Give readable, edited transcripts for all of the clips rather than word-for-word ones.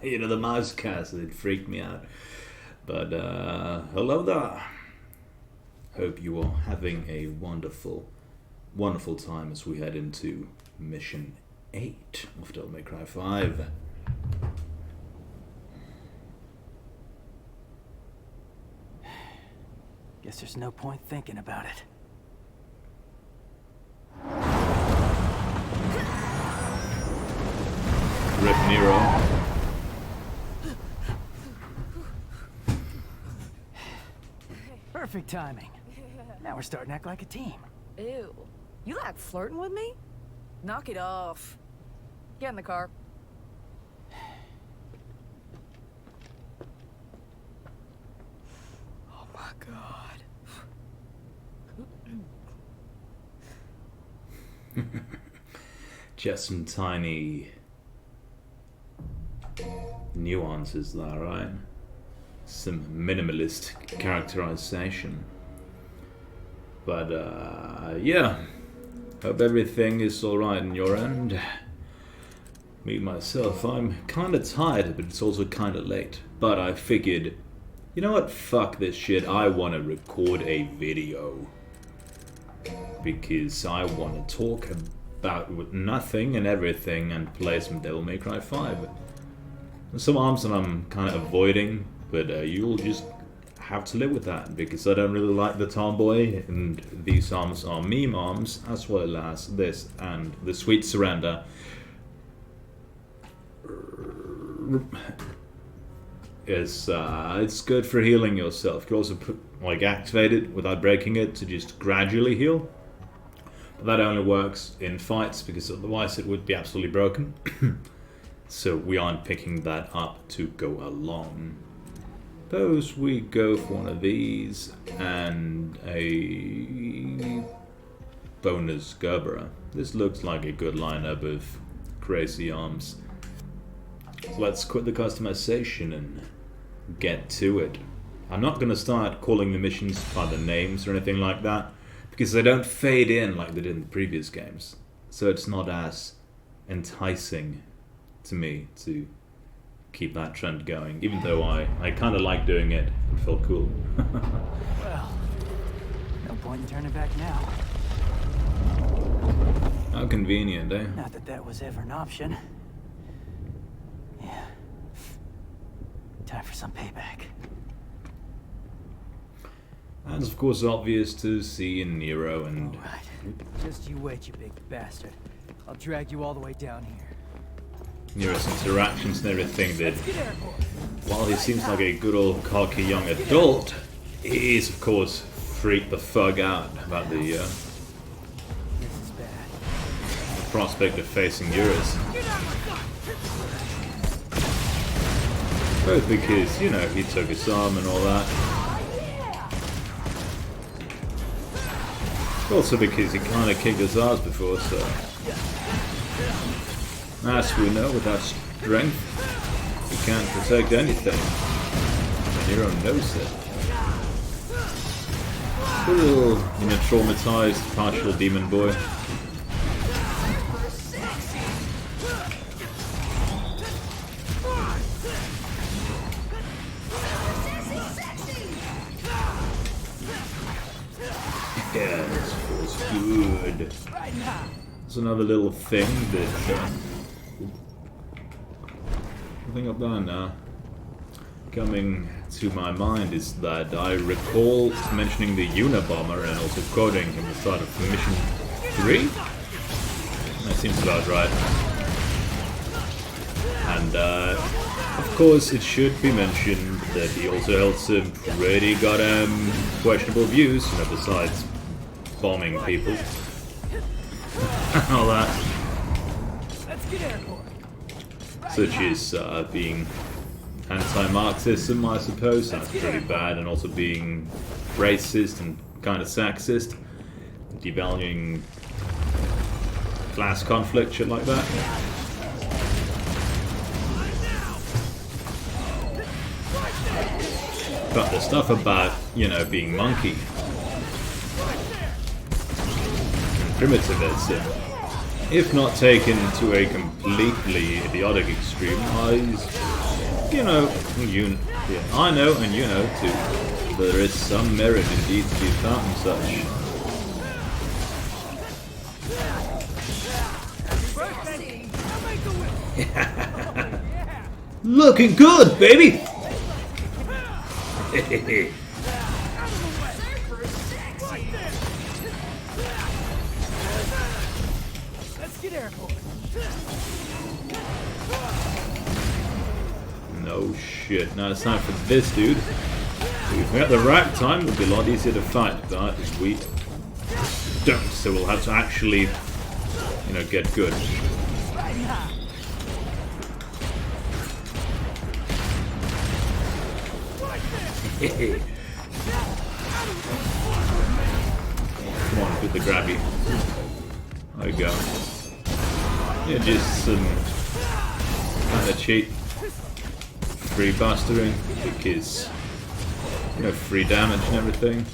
You know, the mouse cast, it freaked me out. But hello there. Hope you are having a wonderful, wonderful time as we head into Mission 8 of Devil May Cry 5. Guess there's no point thinking about it. Rip Nero. Perfect timing. Now we're starting to act like a team. Ew. You like flirting with me? Knock it off. Get in the car. Oh my god. Just some tiny nuances there, right? Some minimalist characterization. But yeah, hope everything is alright on your end. Me myself, I'm kinda tired, but it's also kinda late. But I figured, you know what, fuck this shit, I wanna record a video. Because I wanna talk about nothing and everything and play some Devil May Cry 5. There's some arms that I'm kinda avoiding, but you'll just have to live with that, because I don't really like the tomboy, and these arms are meme arms, as well as this and the Sweet Surrender. It's good for healing yourself. You can also activate it without breaking it to just gradually heal. But that only works in fights, because otherwise it would be absolutely broken. So we aren't picking that up to go along. Suppose we go for one of these and a bonus Gerberer. This looks like a good lineup of crazy arms. So let's quit the customization and get to it. I'm not going to start calling the missions by the names or anything like that, because they don't fade in like they did in the previous games. So it's not as enticing to me to keep that trend going, even though I kind of like doing it. It felt cool. Well, no point in turning back now. How convenient, eh? Not that that was ever an option. Yeah. Time for some payback. That's of course obvious to see in Nero and... Alright. Just you wait, you big bastard. I'll drag you all the way down here. Nero's interactions and everything that, while he seems like a good old cocky young adult, he is of course freaked the fuck out about the This is bad. prospect of facing Urizen. Both because, you know, he took his arm and all that. Also because he kind of kicked his ass before, so... As we know, without strength, you can't protect anything. And Nero knows it. Poor little, you know, traumatized, partial demon boy. Yeah, this feels good. There's another little thing that... thing up there now coming to my mind is that I recall mentioning the Unabomber and also quoting him at the start of Mission 3? That seems about right. And of course it should be mentioned that he also held some pretty goddamn questionable views, you know, besides bombing people. All that. Let's get airborne. Such as being anti-Marxism, I suppose, that's pretty bad, and also being racist and kind of sexist, devaluing class conflict, shit like that. But the stuff about, you know, being monkey and primitivism, if not taken to a completely idiotic extreme, you know, yeah, I know and you know too, there is some merit indeed to be found in such. Looking good, baby! Let's get airborne. No shit. Now it's time for this dude. If we had the right time, it would be a lot easier to fight, but we don't, so we'll have to actually, you know, get good. Come on, do the grabby. There you go. Yeah, just some kind of cheat. Free bustering, because, you know, free damage and everything.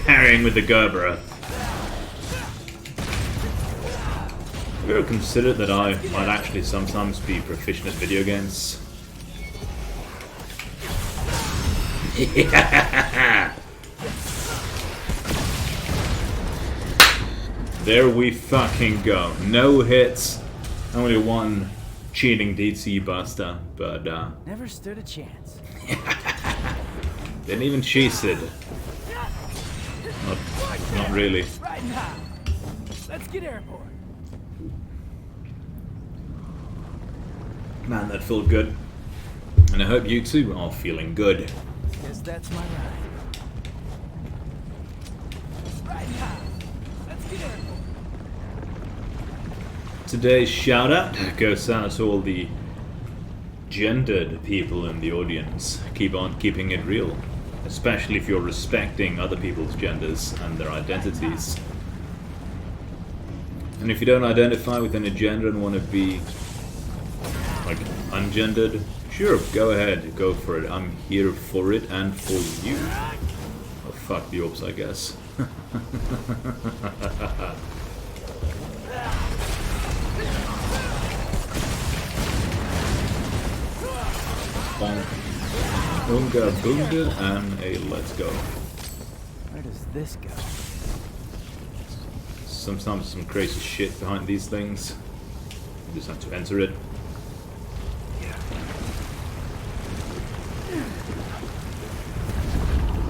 Parrying with the Gerbera. Have you ever considered that I might actually sometimes be proficient at video games? There we fucking go. No hits, only one cheating DC buster, but Never stood a chance. didn't even cheese it. Not really. Let's get airborne. Man, that felt good. And I hope you two are feeling good. Guess that's my ride. Let's get airborne. Today's shout out goes out to all the gendered people in the audience. Keep on keeping it real. Especially if you're respecting other people's genders and their identities. And if you don't identify with any gender and want to be like ungendered, sure, go ahead, go for it. I'm here for it and for you. Oh, fuck the orbs, I guess. Bonk. Unga boonga and a let's go. Where does this go? Sometimes some crazy shit behind these things. You just have to enter it.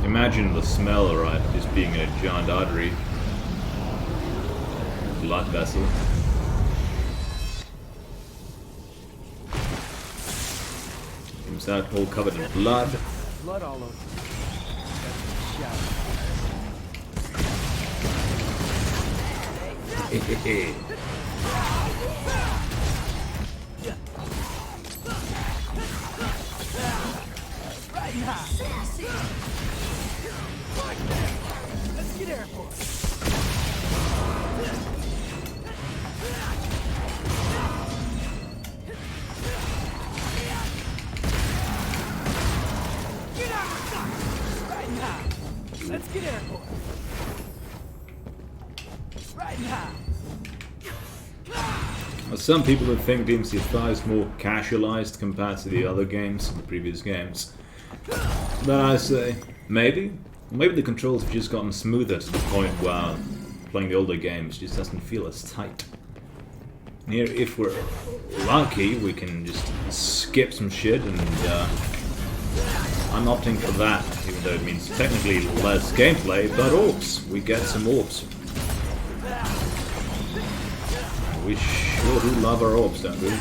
Imagine the smell, right? Just being a giant artery. Blood vessel. Comes out all covered in blood. Blood all over. Shout. Let's get airborne. Get out of sight! Right now. Let's get airborne. Right now. Well, some people would think DMC5 is more casualized compared to the other games, the previous games. But I say, maybe. Maybe the controls have just gotten smoother to the point where playing the older games just doesn't feel as tight. Here, if we're lucky, we can just skip some shit, and I'm opting for that, even though it means technically less gameplay, but orbs. We get some orbs. We sure do love our orbs, don't we?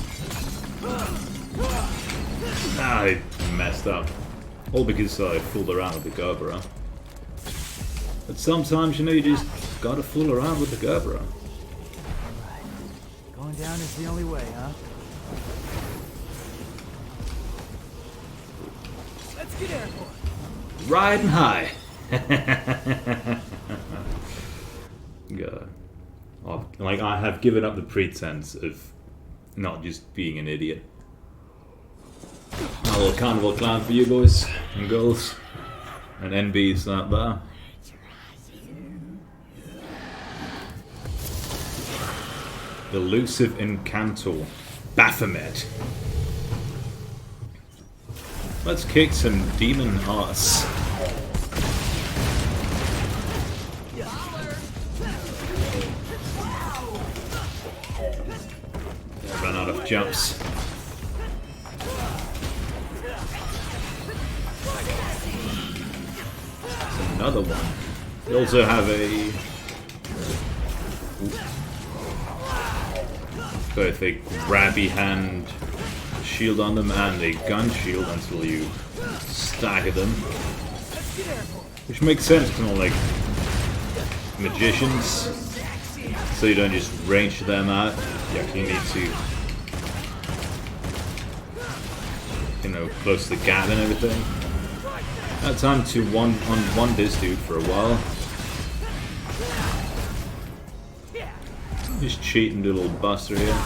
I messed up. All because I fooled around with the Gerbera. But sometimes, you know, you just gotta fool around with the Gerbera. Alright. Going down is the only way, huh? Let's get airborne. Riding high. God. Like, I have given up the pretense of not just being an idiot. A little carnival clown for you boys and girls and NBs out there. Elusive Incantor. Baphomet. Let's kick some demon ass. Run out of jumps. There's another one. We also have both a grabby hand shield on them and a gun shield until you stagger them. Which makes sense because they're all like magicians. So you don't just range them out. You actually need to, you know, close the gap and everything. I had time to one this dude for a while. Just cheat and do a little buster here.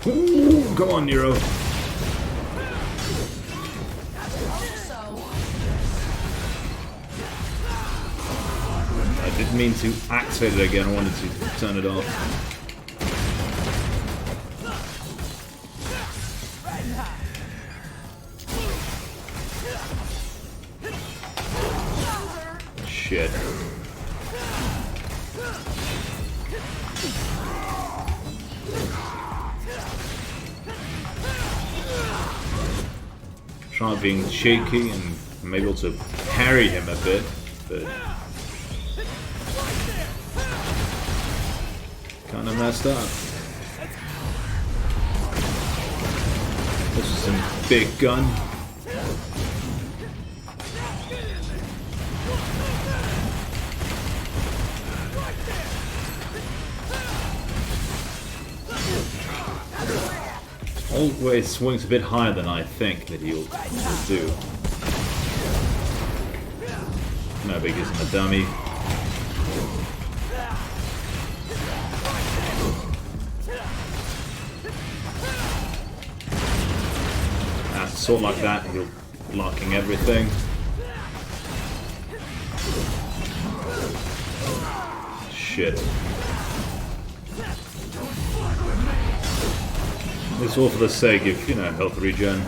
Ooh, come on, Nero. I didn't mean to activate it again, I wanted to turn it off. Shit. Try being cheeky and maybe also parry him a bit, but kind of messed up. This is some big gun. Always swings a bit higher than I think that he'll do. No biggies in the dummy. Sort like that, he'll blocking everything. Shit. It's all for the sake of, you know, health regen.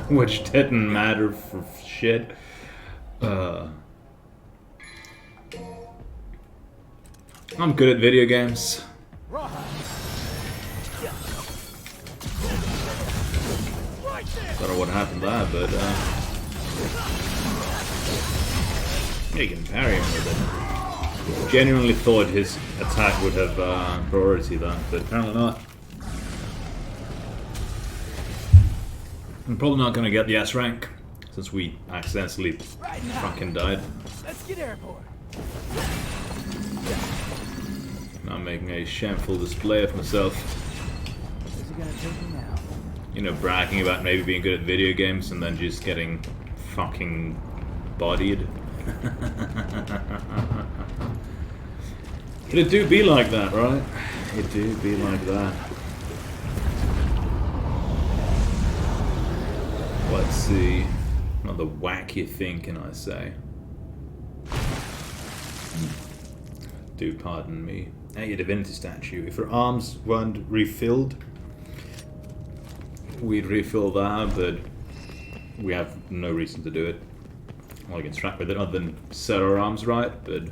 Which didn't matter for shit. I'm good at video games. Don't know what happened there, but yeah, you can parry him with it. Genuinely thought his attack would have priority there, but apparently not. I'm probably not going to get the S rank since we accidentally fucking died. Let's get airborne. Now I'm making a shameful display of myself. Where's he gonna take me now? You know, bragging about maybe being good at video games and then just getting fucking bodied. But it do be like that, right? It do be like that. Let's see. Not the wacky thing, can I say? Do pardon me. Hey, a divinity statue. If her arms weren't refilled, we'd refill that, but we have no reason to do it. Well, I can track with it other than set our arms right, but...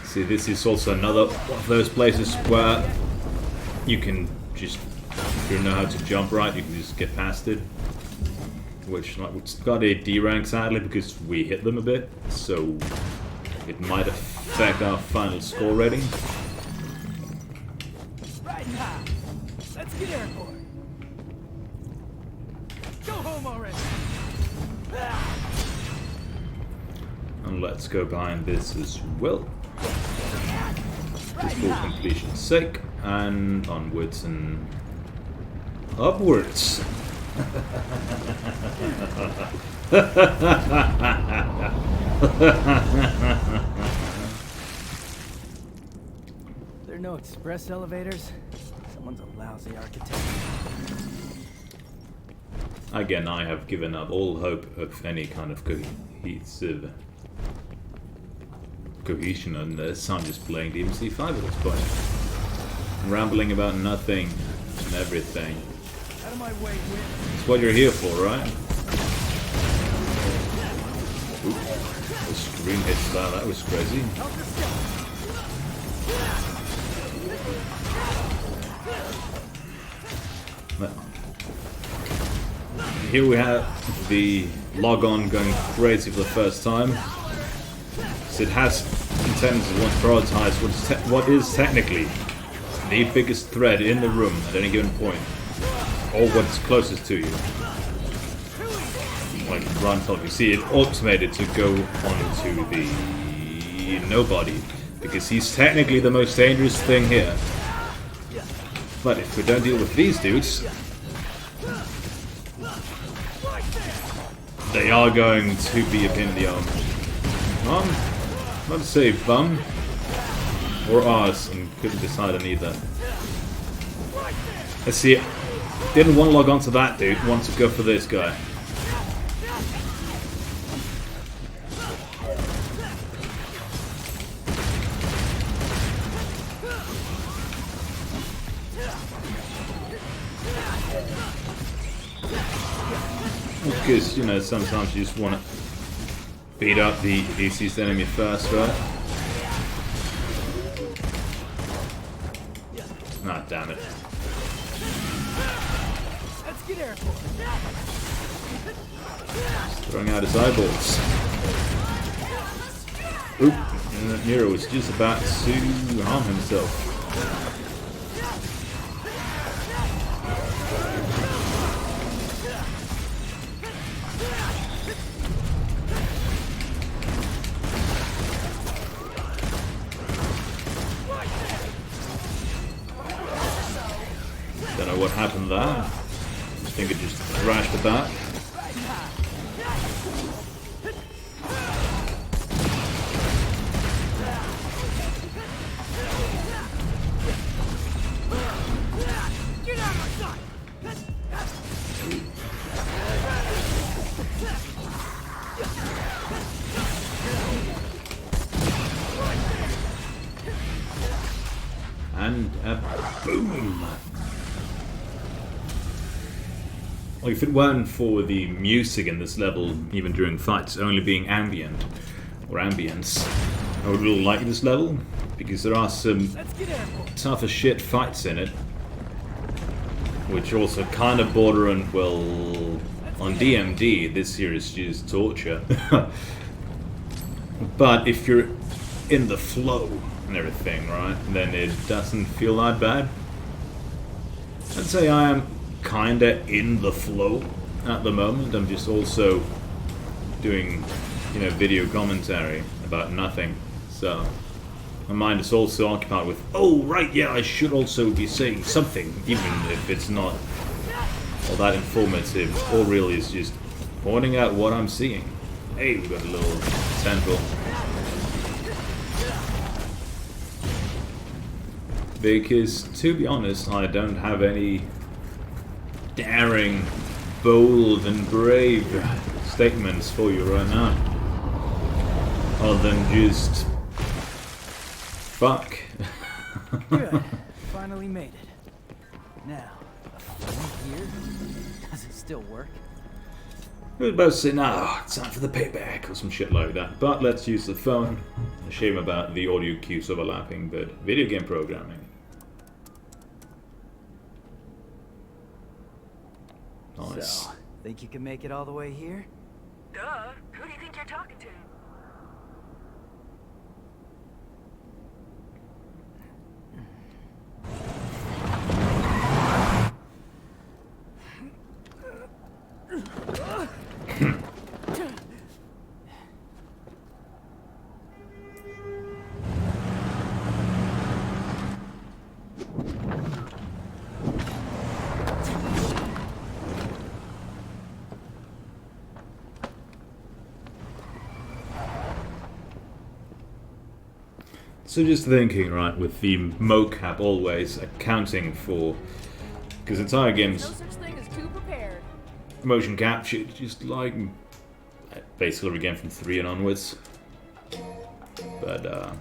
See, this is also another one of those places where you can just, if you know how to jump right, you can just get past it. Which, like, it's got a D rank sadly because we hit them a bit, so it might affect our final score rating. Right now. Let's get airborne. Go home already. And let's go behind this as well. Just for completion's sake. And onwards and upwards. There Sure no express elevators? Someone's a lousy architect. Again, I have given up all hope of any kind of cohesive cohesion on this. I'm just playing DMC5 at this point. Rambling about nothing and everything. Out of my way, Win. That's what you're here for, right? Ooh, the screen hits that was crazy. But here we have the log-on going crazy for the first time. So it has intended to want to prioritize what is technically the biggest thread in the room at any given point, or what's closest to you. Like right on top, you see it automated to go onto the nobody, because he's technically the most dangerous thing here. But if we don't deal with these dudes, they are going to be a pain in the arm. Not to say bum or arse, and couldn't decide on either. Let's see it. Didn't want to log on to that dude, want to go for this guy. Because, you know, sometimes you just want to beat up the easiest enemy first, right? Ah, damn it. Let's get airborne. Throwing out his eyeballs. Oop, and Nero was just about to harm himself. Don't know what happened there. I think it just crashed at that. And boom! Like, if it weren't for the music in this level, even during fights, only being ambient, or ambience, I would really like this level, because there are some tough as shit fights in it, which also kind of border on, well, on DMD, this here is just torture. But if you're in the flow and everything, right, then it doesn't feel that bad. I'd say I am kinda in the flow at the moment. I'm just also doing, you know, video commentary about nothing, so my mind is also occupied with, oh right, yeah, I should also be saying something, even if it's not all that informative, or really is just pointing out what I'm seeing. Hey, we got a little central. Because, to be honest, I don't have any daring, bold and brave statements for you right now. Other than just... fuck. Good. Finally made it. Now, a phone here? Does it still work? I was about to say, now, it's time for the payback or some shit like that. But let's use the phone. A shame about the audio cues overlapping, but video game programming. Nice. So, think you can make it all the way here? Duh. Who do you think you're talking to? So just thinking, right, with the mocap always accounting for, because entire games No such thing as too prepared. motion capture, just like basically every game from 3 and onwards. But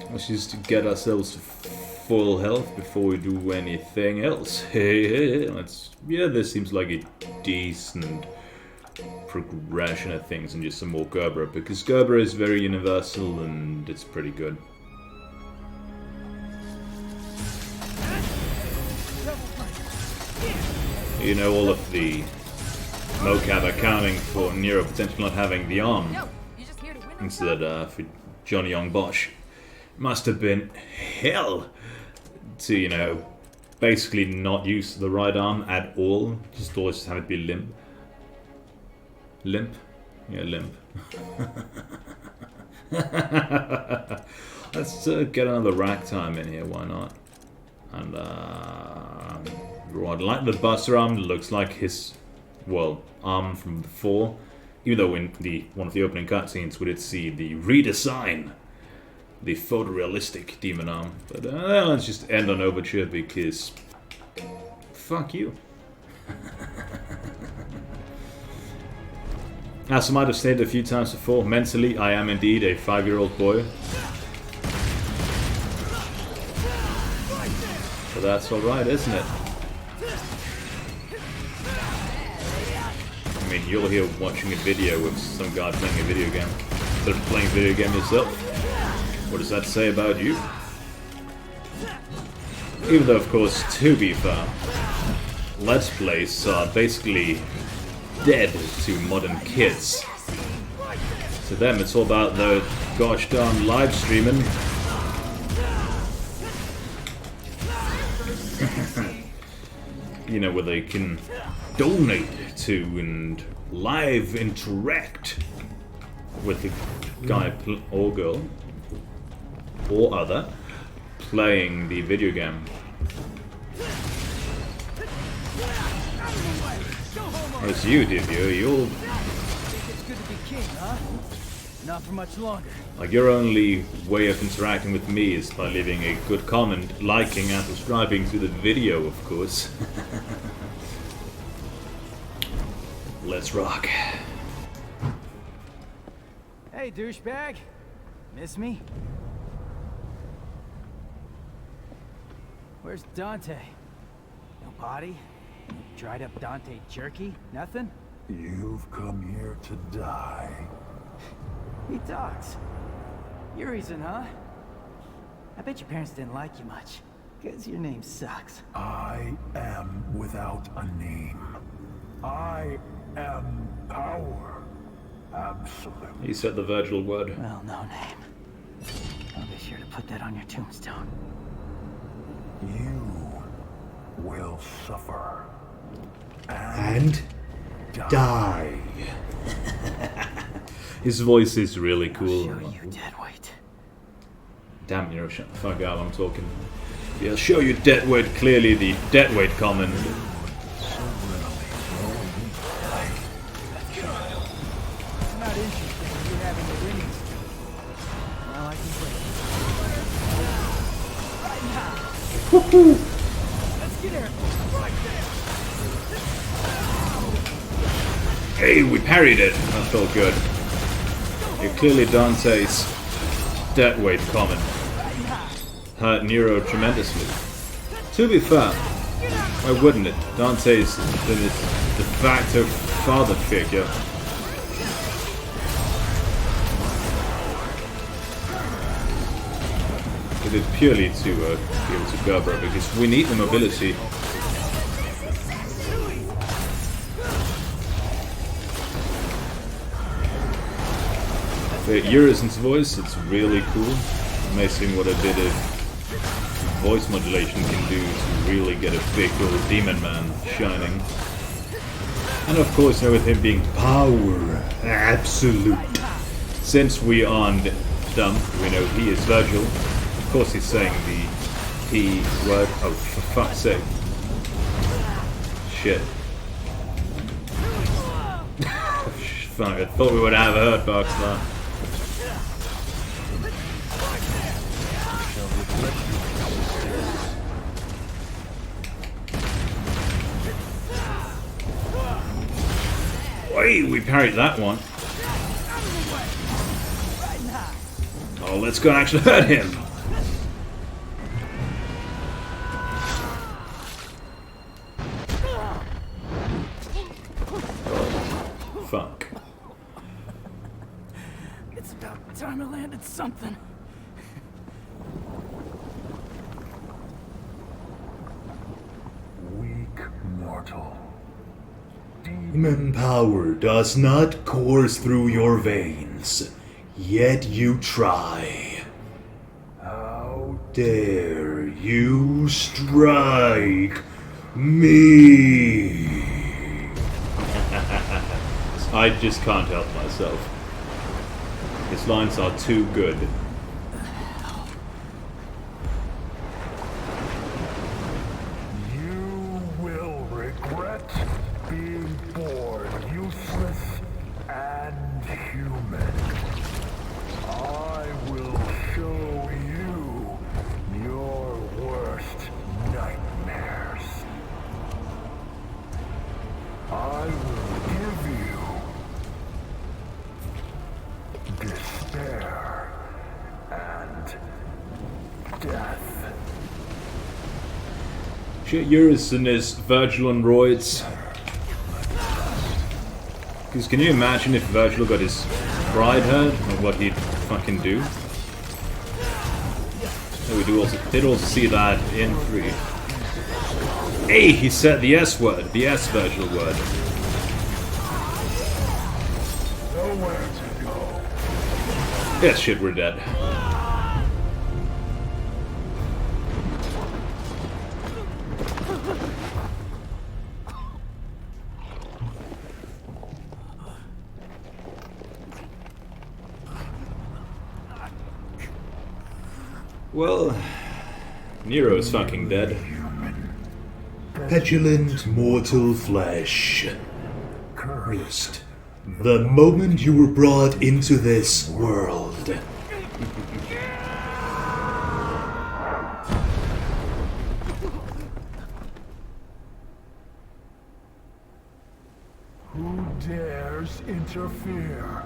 let's just get ourselves to full health before we do anything else. Yeah, this seems like a decent progression of things and just some more Gerber, because Gerber is very universal and it's pretty good. You know, all of the mocap accounting for Nero potentially not having the arm Yo, you just here to win instead for Johnny Young Bosch. Must have been hell to, you know, basically not use the right arm at all. Just always have it be limp. Limp? Yeah, limp. Let's get another rack time in here, why not? And, right, like the Buster arm, looks like his, well, arm from before. Even though in one of the opening cutscenes we did see the redesign, the photorealistic demon arm. But let's just end on Overture because fuck you. As I might have stated a few times before, mentally I am indeed a 5-year-old boy. But that's alright, isn't it? I mean, you're here watching a video of some guy playing a video game. Instead of playing a video game yourself. What does that say about you? Even though, of course, to be fair, Let's Plays are basically dead to modern kids. To them, it's all about the gosh darn live streaming. You know, where they can donate to and live interact with the guy or girl or other playing the video game. Whereas you, Divyo, you'll... Think it's good to be king, huh? Not for much longer. Like, your only way of interacting with me is by leaving a good comment, liking and subscribing to the video, of course. Let's rock. Hey, douchebag. Miss me? Where's Dante? No body? Dried up Dante jerky? Nothing? You've come here to die. He talks. Urizen, huh? I bet your parents didn't like you much. 'Cause your name sucks. I am without a name. I am power. Absolute. He said the Virgil word. Well, no name. I'll be sure to put that on your tombstone. You will suffer. And die. His voice is really cool. I'll show you dead weight. Damn, you know, shut the fuck up, I'm talking. Yeah, show you dead weight, clearly the dead weight comment. It's not interesting in you having a winning streak. Well, I can play. Right now. Woohoo! Let's get her. Right there. Hey, we parried it. That felt good. Yeah, clearly Dante's dead weight comment hurt Nero tremendously. To be fair, why wouldn't it? Dante's the de facto father figure. It is purely to be able to Gerber because we need the mobility. The Urizen's voice, it's really cool. Amazing what a bit of voice modulation can do to really get a big old demon man shining. And of course, you know, with him being power absolute. Since we aren't dumb, we know he is Virgil. Of course he's saying the P word. Oh, for fuck's sake. Shit. Fuck, I thought we would have a hurt box there. Oi, we parried that one. Oh, let's go and actually hurt him. Fuck. It's about time I landed something. Weak mortal. Demon power does not course through your veins, yet you try. How Dare you strike me? I just can't help myself. His lines are too good. you will regret being born useless and human. I will show you your worst nightmares. I will give you despair and death. Shit, Urizen is Virgil on roids. Because can you imagine if Virgil got his pride hurt and what he'd fucking do? So we did also see that in 3. Hey, he said the S word, the S Virgil word. Nowhere to go. Yes, shit, we're dead. Well, Nero's fucking dead. Petulant mortal flesh. Cursed. The moment you were brought into this world. Who dares interfere?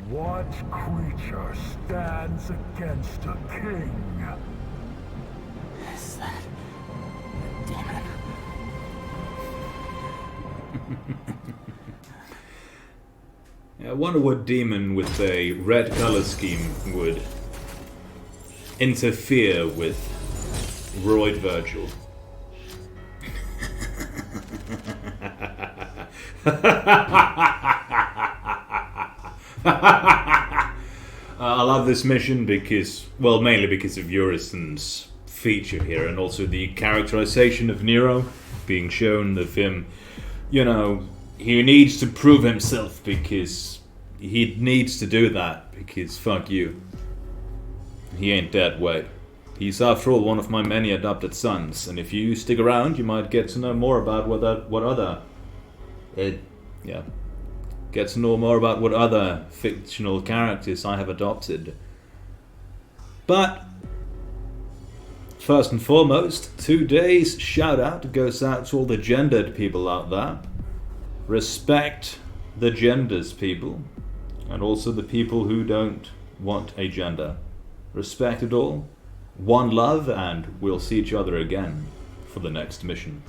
What creature stands against a king? Is that a demon? I wonder what demon with a red color scheme would interfere with Roid Virgil. I love this mission because, well, mainly because of Urizen's feature here, and also the characterization of Nero being shown of him. You know, he needs to prove himself because he needs to do that because fuck you. He ain't dead weight. He's after all one of my many adopted sons, and if you stick around, you might get to know more about get to know more about what other fictional characters I have adopted. But first and foremost, today's shout out goes out to all the gendered people out there. Respect the genders, people, and also the people who don't want a gender. Respect it all. One love, and we'll see each other again for the next mission.